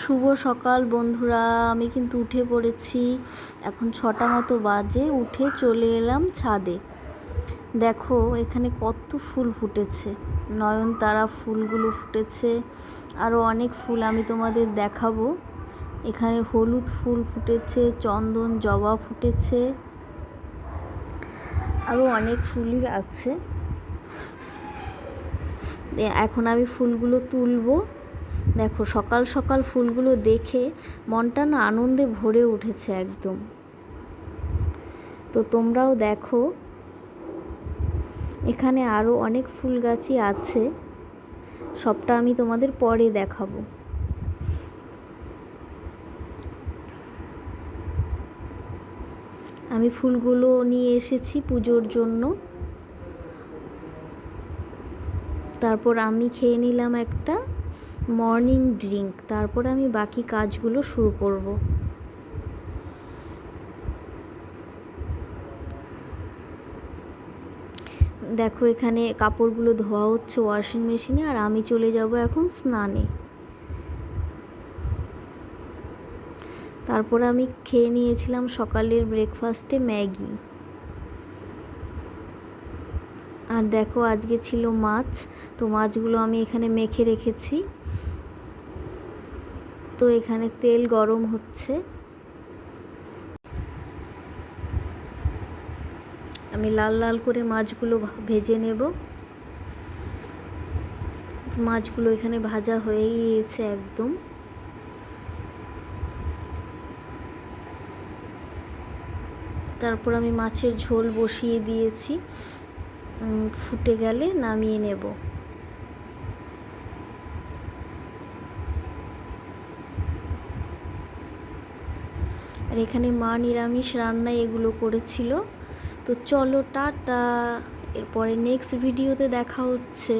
শুভ সকাল বন্ধুরা, আমি কিন্তু উঠে পড়েছি। এখন 6টা মতো বাজে। উঠে চলে এলাম ছাদে। দেখো এখানে কত ফুল ফুটেছে, নয়নতারা ফুলগুলো ফুটেছে, আরও অনেক ফুল আমি তোমাদের দেখাবো। এখানে হলুদ ফুল ফুটেছে, চন্দন জবা ফুটেছে, আরও অনেক ফুলই আছে। এখন আমি ফুলগুলো তুলবো। দেখো সকাল সকাল ফুলগুলো দেখে মনটা না আনন্দে ভরে উঠেছে একদম। তো তোমরাও দেখো, এখানে আরও অনেক ফুল গাছই আছে, সবটা আমি তোমাদের পরে দেখাবো। আমি ফুলগুলো নিয়ে এসেছি পুজোর জন্য। তারপর আমি খেয়ে নিলাম একটা মর্নিং ড্রিঙ্ক, তারপর আমি বাকি কাজগুলো শুরু করব। দেখো এখানে কাপড়গুলো ধোয়া হচ্ছে ওয়াশিং মেশিনে, আর আমি চলে যাব এখন স্নানে। তারপর আমি খেয়ে নিয়েছিলাম সকালের ব্রেকফাস্টে ম্যাগি। আর দেখো আজকে ছিল মাছ, তো মাছগুলো আমি এখানে মেখে রেখেছি। তো এখানে তেল গরম হচ্ছে, আমি লাল লাল করে মাছগুলো ভেজে নেব। মাছগুলো এখানে ভাজা হয়ে গিয়েছে একদম। তারপর আমি মাছের ঝোল বসিয়ে দিয়েছি, ফুটে গেলে নামিয়ে নেব। আর এখানে মা নিরামিষ রান্নায় এগুলো করেছিল। তো চলো টাটা, এরপরে নেক্সট ভিডিওতে দেখা হচ্ছে।